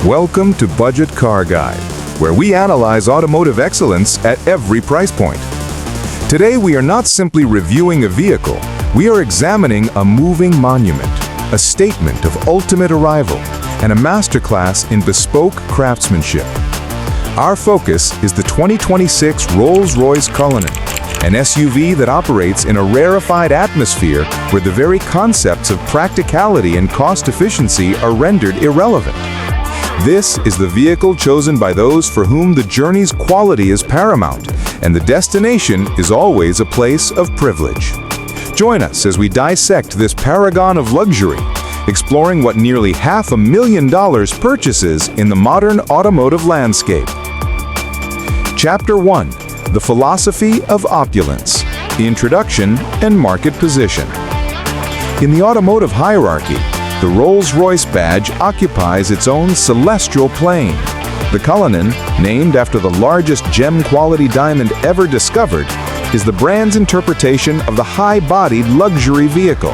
Welcome to Budget Car Guide, where we analyze automotive excellence at every price point. Today we are not simply reviewing a vehicle, we are examining a moving monument, a statement of ultimate arrival, and a masterclass in bespoke craftsmanship. Our focus is the 2026 Rolls-Royce Cullinan, an SUV that operates in a rarefied atmosphere where the very concepts of practicality and cost efficiency are rendered irrelevant. This is the vehicle chosen by those for whom the journey's quality is paramount, and the destination is always a place of privilege. Join us as we dissect this paragon of luxury, exploring what nearly $500,000 purchases in the modern automotive landscape. Chapter 1. The Philosophy of Opulence, Introduction and Market Position. In the automotive hierarchy, the Rolls-Royce badge occupies its own celestial plane. The Cullinan, named after the largest gem-quality diamond ever discovered, is the brand's interpretation of the high-bodied luxury vehicle.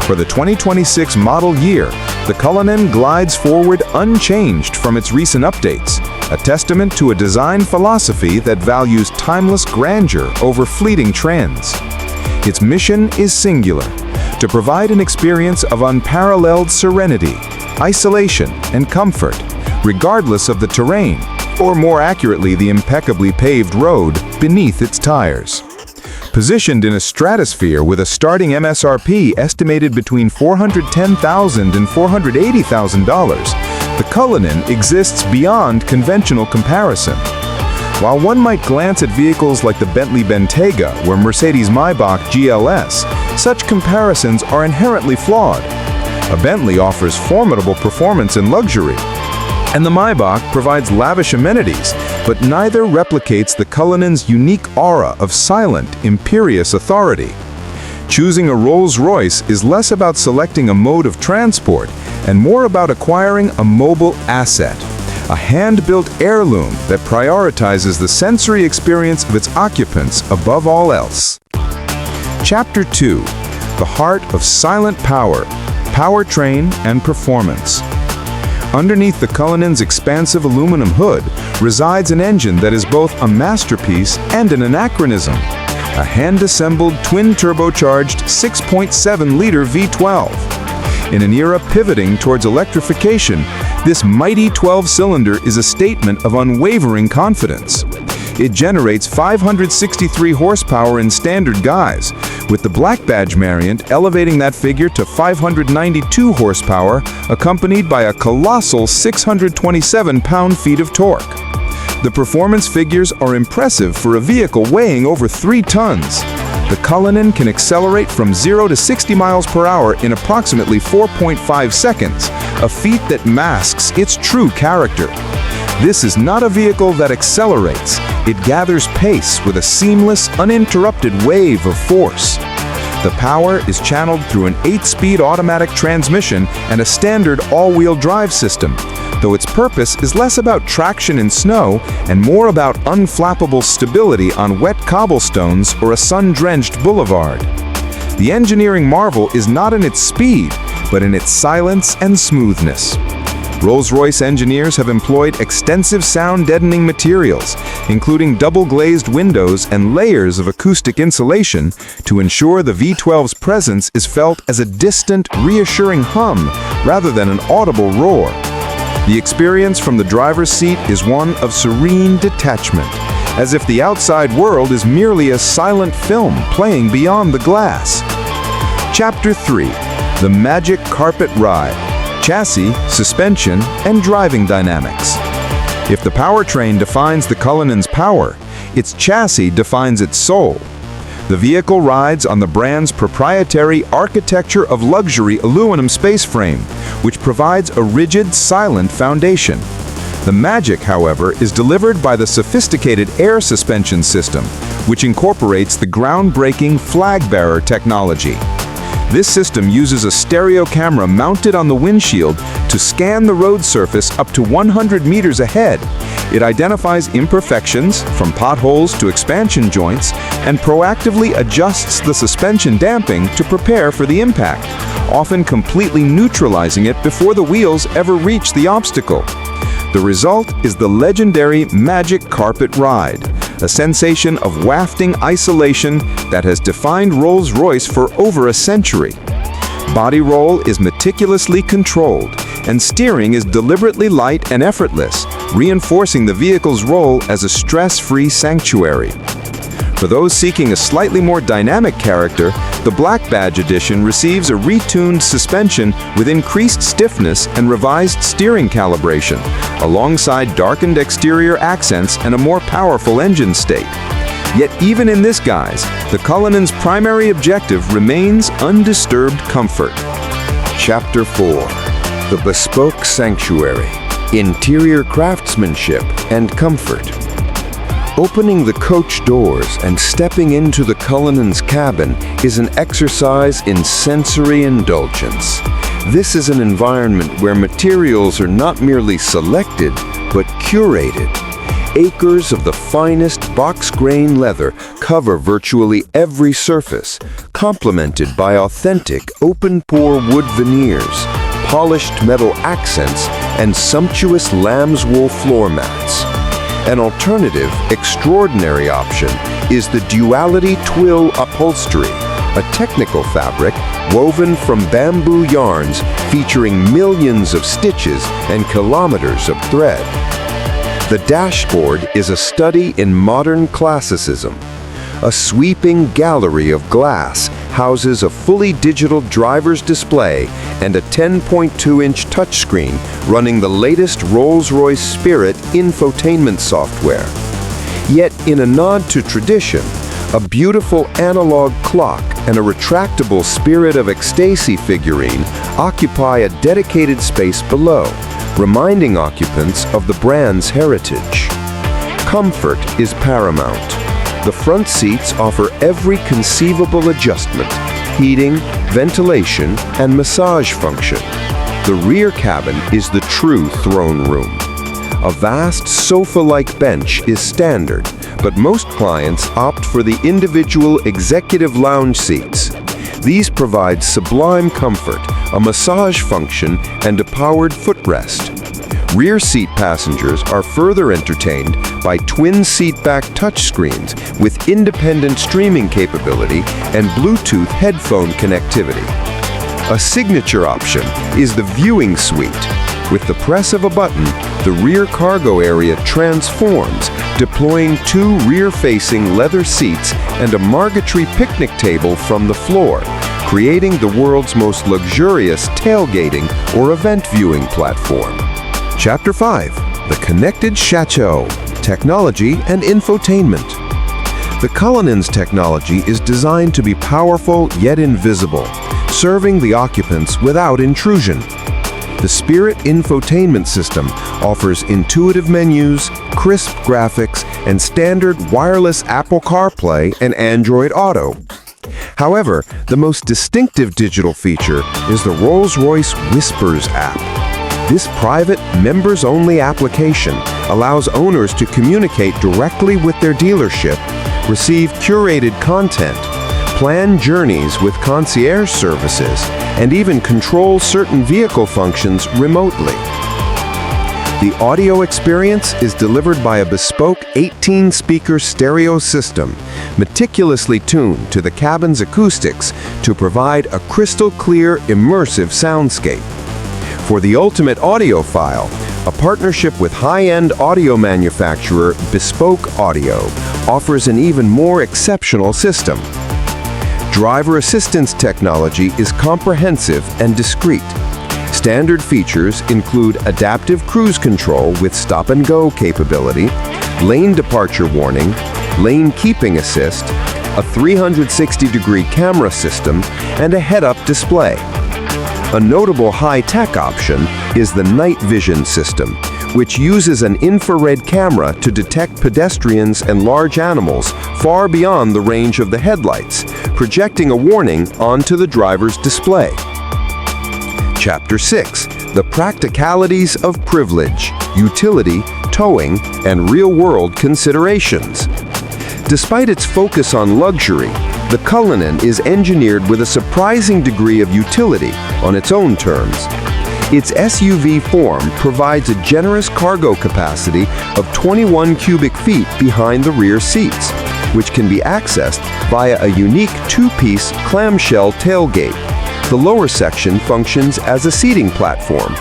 For the 2026 model year, the Cullinan glides forward unchanged from its recent updates, a testament to a design philosophy that values timeless grandeur over fleeting trends. Its mission is singular: to provide an experience of unparalleled serenity, isolation, and comfort, regardless of the terrain, or more accurately, the impeccably paved road beneath its tires. Positioned in a stratosphere with a starting MSRP estimated between $410,000 and $480,000, the Cullinan exists beyond conventional comparison. While one might glance at vehicles like the Bentley Bentayga or Mercedes-Maybach GLS, such comparisons are inherently flawed. A Bentley offers formidable performance and luxury, and the Maybach provides lavish amenities, but neither replicates the Cullinan's unique aura of silent, imperious authority. Choosing a Rolls-Royce is less about selecting a mode of transport and more about acquiring a mobile asset, a hand-built heirloom that prioritizes the sensory experience of its occupants above all else. Chapter 2. The Heart of Silent Power, Powertrain and Performance. Underneath the Cullinan's expansive aluminum hood resides an engine that is both a masterpiece and an anachronism. A hand-assembled twin-turbocharged 6.7-liter V12. In an era pivoting towards electrification, this mighty 12-cylinder is a statement of unwavering confidence. It generates 563 horsepower in standard guise, with the black badge variant elevating that figure to 592 horsepower, accompanied by a colossal 627 pound-feet of torque. The performance figures are impressive for a vehicle weighing over 3 tons. The Cullinan can accelerate from 0 to 60 miles per hour in approximately 4.5 seconds, a feat that masks its true character. This is not a vehicle that accelerates. It gathers pace with a seamless, uninterrupted wave of force. The power is channeled through an 8-speed automatic transmission and a standard all-wheel drive system, though its purpose is less about traction in snow and more about unflappable stability on wet cobblestones or a sun-drenched boulevard. The engineering marvel is not in its speed, but in its silence and smoothness. Rolls-Royce engineers have employed extensive sound-deadening materials, including double-glazed windows and layers of acoustic insulation, to ensure the V12's presence is felt as a distant, reassuring hum rather than an audible roar. The experience from the driver's seat is one of serene detachment, as if the outside world is merely a silent film playing beyond the glass. Chapter 3. The Magic Carpet Ride. Chassis, suspension, and driving dynamics. If the powertrain defines the Cullinan's power, its chassis defines its soul. The vehicle rides on the brand's proprietary architecture of luxury aluminum space frame, which provides a rigid, silent foundation. The magic, however, is delivered by the sophisticated air suspension system, which incorporates the groundbreaking flag-bearer technology. This system uses a stereo camera mounted on the windshield to scan the road surface up to 100 meters ahead. It identifies imperfections, from potholes to expansion joints, and proactively adjusts the suspension damping to prepare for the impact, often completely neutralizing it before the wheels ever reach the obstacle. The result is the legendary Magic Carpet Ride, a sensation of wafting isolation that has defined Rolls-Royce for over a century. Body roll is meticulously controlled, and steering is deliberately light and effortless, reinforcing the vehicle's role as a stress-free sanctuary. For those seeking a slightly more dynamic character, the Black Badge Edition receives a retuned suspension with increased stiffness and revised steering calibration, alongside darkened exterior accents and a more powerful engine state. Yet even in this guise, the Cullinan's primary objective remains undisturbed comfort. Chapter 4. The Bespoke Sanctuary. Interior craftsmanship and comfort. Opening the coach doors and stepping into the Cullinan's cabin is an exercise in sensory indulgence. This is an environment where materials are not merely selected, but curated. Acres of the finest box-grain leather cover virtually every surface, complemented by authentic open-pore wood veneers, polished metal accents, and sumptuous lambswool floor mats. An alternative, extraordinary option is the Duality Twill upholstery, a technical fabric woven from bamboo yarns featuring millions of stitches and kilometers of thread. The dashboard is a study in modern classicism. A sweeping gallery of glass houses a fully digital driver's display and a 10.2-inch touchscreen running the latest Rolls-Royce Spirit infotainment software. Yet, in a nod to tradition, a beautiful analog clock and a retractable Spirit of Ecstasy figurine occupy a dedicated space below, reminding occupants of the brand's heritage. Comfort is paramount. The front seats offer every conceivable adjustment: heating, ventilation, and massage function. The rear cabin is the true throne room. A vast sofa-like bench is standard, but most clients opt for the individual executive lounge seats. These provide sublime comfort, a massage function, and a powered footrest. Rear seat passengers are further entertained by twin seat-back touchscreens with independent streaming capability and Bluetooth headphone connectivity. A signature option is the viewing suite. With the press of a button, the rear cargo area transforms, deploying two rear-facing leather seats and a marquetry picnic table from the floor, creating the world's most luxurious tailgating or event viewing platform. Chapter 5. The Connected Chateau. Technology and Infotainment. The Cullinan's technology is designed to be powerful yet invisible, serving the occupants without intrusion. The Spirit infotainment system offers intuitive menus, crisp graphics, and standard wireless Apple CarPlay and Android Auto. However, the most distinctive digital feature is the Rolls-Royce Whispers app. This private, members-only application allows owners to communicate directly with their dealership, receive curated content, plan journeys with concierge services, and even control certain vehicle functions remotely. The audio experience is delivered by a bespoke 18-speaker stereo system, meticulously tuned to the cabin's acoustics to provide a crystal-clear, immersive soundscape. For the ultimate audiophile, a partnership with high-end audio manufacturer Bespoke Audio offers an even more exceptional system. Driver assistance technology is comprehensive and discreet. Standard features include adaptive cruise control with stop-and-go capability, lane departure warning, lane keeping assist, a 360-degree camera system, and a head-up display. A notable high-tech option is the night vision system, which uses an infrared camera to detect pedestrians and large animals far beyond the range of the headlights, projecting a warning onto the driver's display. Chapter 6. The Practicalities of Privilege, Utility, Towing, and Real-World Considerations. Despite its focus on luxury, the Cullinan is engineered with a surprising degree of utility on its own terms. Its SUV form provides a generous cargo capacity of 21 cubic feet behind the rear seats, which can be accessed via a unique two-piece clamshell tailgate. The lower section functions as a seating platform.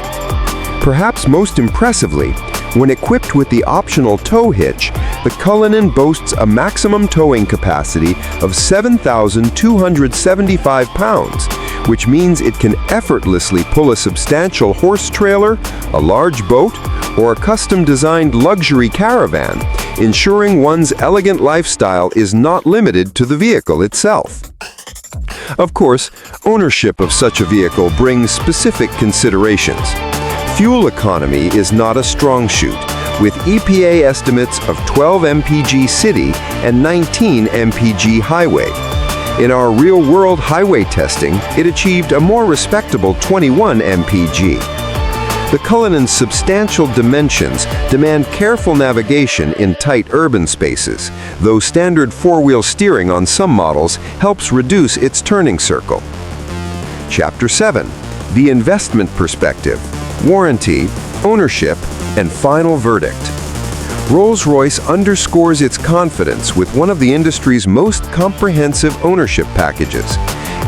Perhaps most impressively, when equipped with the optional tow hitch, the Cullinan boasts a maximum towing capacity of 7,275 pounds, which means it can effortlessly pull a substantial horse trailer, a large boat, or a custom-designed luxury caravan, ensuring one's elegant lifestyle is not limited to the vehicle itself. Of course, ownership of such a vehicle brings specific considerations. Fuel economy is not a strong suit, with EPA estimates of 12 mpg city and 19 mpg highway. In our real-world highway testing, it achieved a more respectable 21 mpg. The Cullinan's substantial dimensions demand careful navigation in tight urban spaces, though standard four-wheel steering on some models helps reduce its turning circle. Chapter 7. The Investment Perspective, Warranty, Ownership, and Final Verdict. Rolls-Royce underscores its confidence with one of the industry's most comprehensive ownership packages.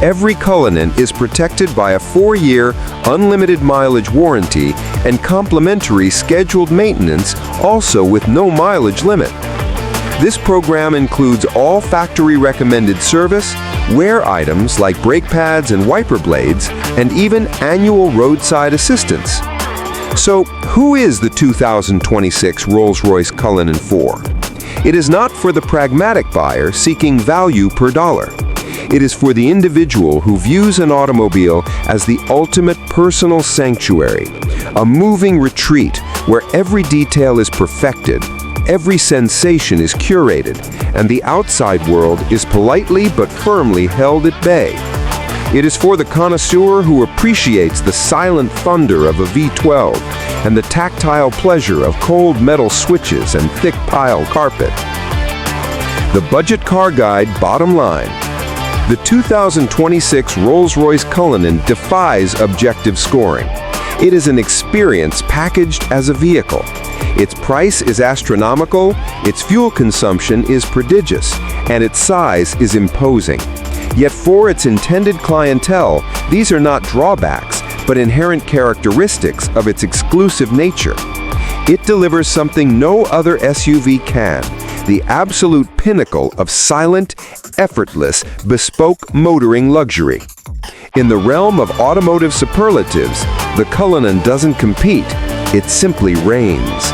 Every Cullinan is protected by a 4-year, unlimited mileage warranty and complimentary scheduled maintenance, also with no mileage limit. This program includes all factory-recommended service, wear items like brake pads and wiper blades, and even annual roadside assistance. So, who is the 2026 Rolls-Royce Cullinan for? It is not for the pragmatic buyer seeking value per dollar. It is for the individual who views an automobile as the ultimate personal sanctuary, a moving retreat where every detail is perfected, every sensation is curated, and the outside world is politely but firmly held at bay. It is for the connoisseur who appreciates the silent thunder of a V12 and the tactile pleasure of cold metal switches and thick pile carpet. The Budget Car Guide bottom line. The 2026 Rolls-Royce Cullinan defies objective scoring. It is an experience packaged as a vehicle. Its price is astronomical, its fuel consumption is prodigious, and its size is imposing. Yet for its intended clientele, these are not drawbacks, but inherent characteristics of its exclusive nature. It delivers something no other SUV can, the absolute pinnacle of silent, effortless, bespoke motoring luxury. In the realm of automotive superlatives, the Cullinan doesn't compete, it simply reigns.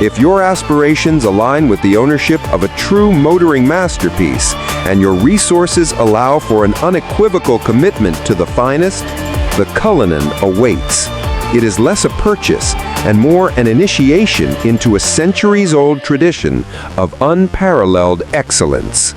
If your aspirations align with the ownership of a true motoring masterpiece, and your resources allow for an unequivocal commitment to the finest, the Cullinan awaits. It is less a purchase and more an initiation into a centuries-old tradition of unparalleled excellence.